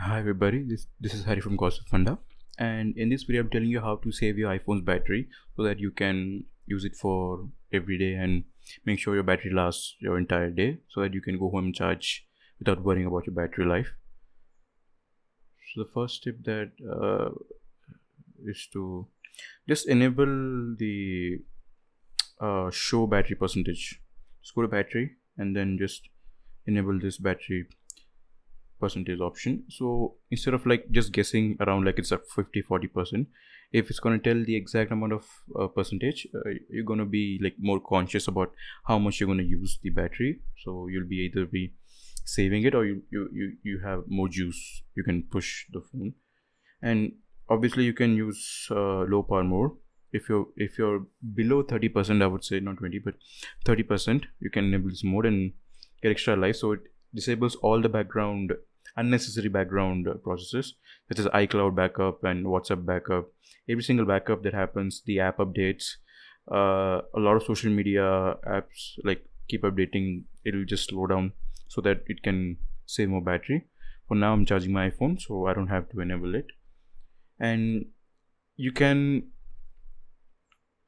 Hi everybody, this is Hari from Gossipfunda, and in this video I'm telling you how to save your iPhone's battery so that you can use it for every day and make sure your battery lasts your entire day so that you can go home and charge without worrying about your battery life. So the first tip that is to just enable the show battery percentage. Just go to battery and then just enable this battery percentage option. So instead of like just guessing around like it's at 50-40%, if it's going to tell the exact amount of percentage, you're going to be like more conscious about how much you're going to use the battery. So you'll be either be saving it, or you have more juice, you can push the phone. And obviously you can use low power mode. If you're below 30%, I would say, not 20 but 30%, you can enable this mode and get extra life. So it disables all the unnecessary background processes, such as iCloud backup and WhatsApp backup. Every single backup that happens, the app updates, a lot of social media apps like keep updating. It'll just slow down so that it can save more battery. For now I'm charging my iPhone, so I don't have to enable it. And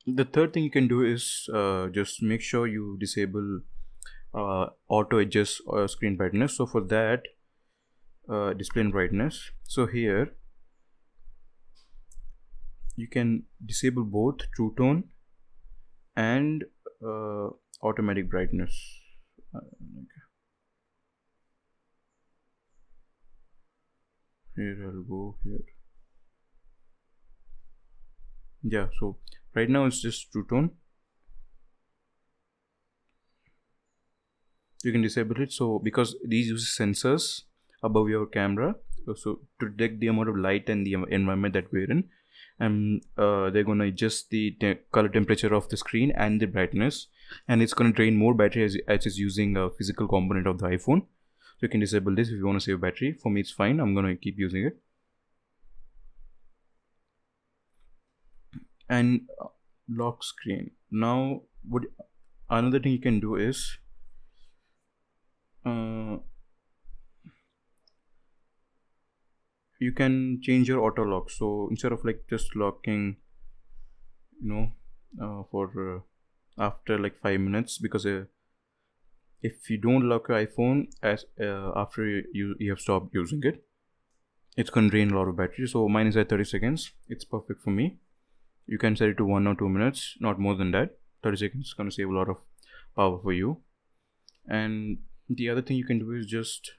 the third thing you can do is just make sure you disable auto adjust screen brightness. So for that, display and brightness, so here you can disable both true tone and automatic brightness. Here I'll go here. Yeah, so right now it's just true tone. You can disable it, so because these use sensors above your camera, so to detect the amount of light and the environment that we're in, and they're going to adjust the color temperature of the screen and the brightness, and it's going to drain more battery as it's using a physical component of the iPhone. So you can disable this if you want to save battery. For me it's fine, I'm going to keep using it. And lock screen. Now another thing you can do is you can change your auto lock. So instead of like just locking for after like 5 minutes, because if you don't lock your iPhone as after you have stopped using it, it's going to drain a lot of battery. So mine is at 30 seconds. It's perfect for me. You can set it to 1 or 2 minutes, not more than that. 30 seconds is going to save a lot of power for you. And the other thing you can do is just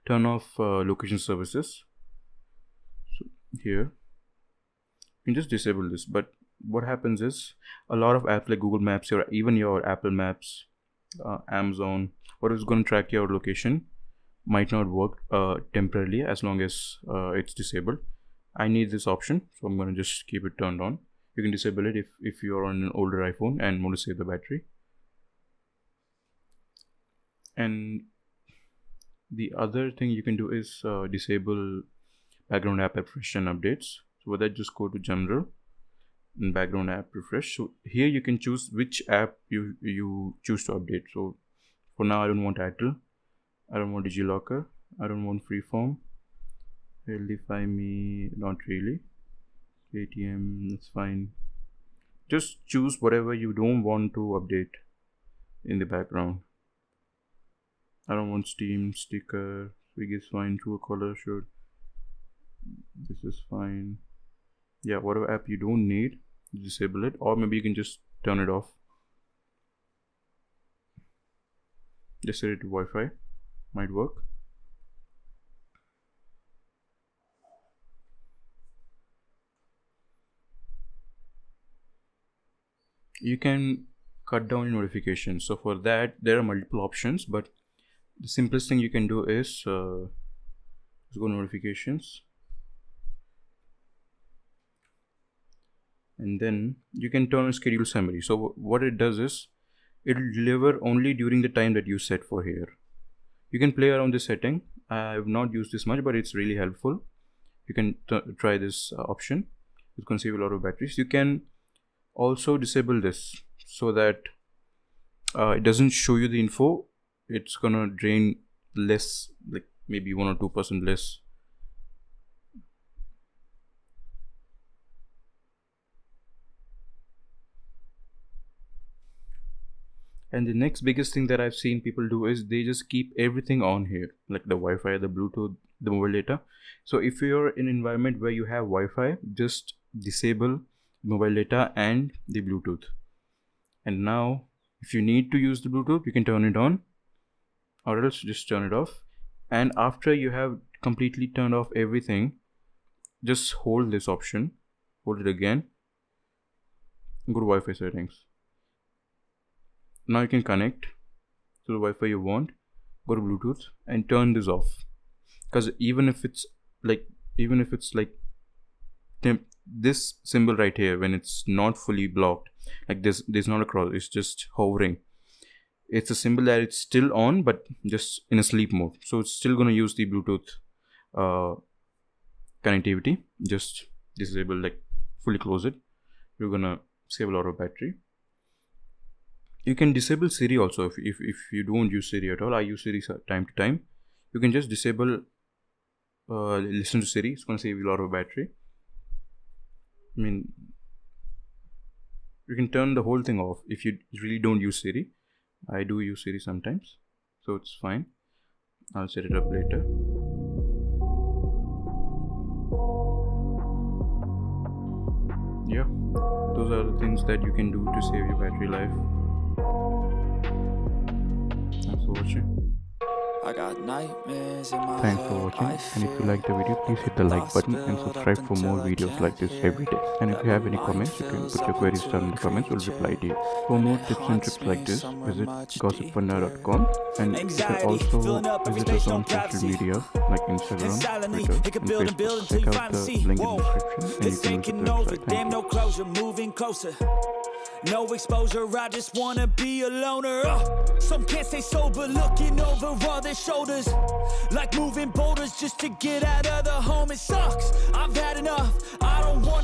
turn off location services. So here you can just disable this, but what happens is a lot of apps like Google Maps or even your Apple Maps, Amazon, what is going to track your location might not work temporarily as long as it's disabled. I need this option, so I'm going to just keep it turned on. You can disable it if you're on an older iPhone and want to save the battery. And the other thing you can do is disable background app refresh and updates. So with that, just go to general and background app refresh. So here you can choose which app you choose to update. So for now I don't want Apple, I don't want DigiLocker, I don't want Freeform, Healthify Me, not really, ATM, that's fine. Just choose whatever you don't want to update in the background. I don't want Steam, sticker, Swiggy is fine, Truecaller should, this is fine. Yeah, whatever app you don't need, disable it, or maybe you can just turn it off. Just set it to Wi-Fi, might work. You can cut down your notifications. So for that there are multiple options, but the simplest thing you can do is just go notifications, and then you can turn on schedule summary. So what it does is it will deliver only during the time that you set for here. You can play around this setting. I have not used this much, but it's really helpful. You can try this option. It's going to save a lot of batteries. You can also disable this so that it doesn't show you the info. It's gonna drain less, like maybe 1 or 2% less And the next biggest thing that I've seen people do is they just keep everything on here, like the Wi-Fi, the Bluetooth, the mobile data. So if you're in an environment where you have Wi-Fi, just disable mobile data and the Bluetooth. And now if you need to use the Bluetooth, you can turn it on, or else just turn it off. And after you have completely turned off everything, just hold this option, hold it again, go to Wi-Fi settings. Now you can connect to the Wi-Fi you want, go to Bluetooth and turn this off. Because even if it's like this symbol right here, when it's not fully blocked, like there's not a cross, it's just hovering, it's a symbol that it's still on but just in a sleep mode. So it's still going to use the Bluetooth connectivity. Just disable, like fully close it. You're gonna save a lot of battery. You can disable Siri also if you don't use Siri at all. I use Siri time to time. You can just disable listen to Siri. It's gonna save you a lot of battery. I mean, you can turn the whole thing off if you really don't use Siri. I do use Siri sometimes, so it's fine. I'll set it up later. Yeah, those are the things that you can do to save your battery life. Thanks for watching. I got nightmares in my Thanks for watching, and if you like the video, please hit the like button and subscribe for more videos like this every day. And if you have any comments, you can put your queries down in the comments, we'll reply to you. For more tips and tricks like this, visit gossipfunda.com, and you can also visit us on social media like Instagram, Twitter, and Facebook. Check out the link in the description and you can visit the website. Thank you. closure, moving closer. No exposure, I just wanna be a loner. Some can't stay sober, looking over all their shoulders, like moving boulders just to get out of the home. It sucks, I've had enough, I don't wanna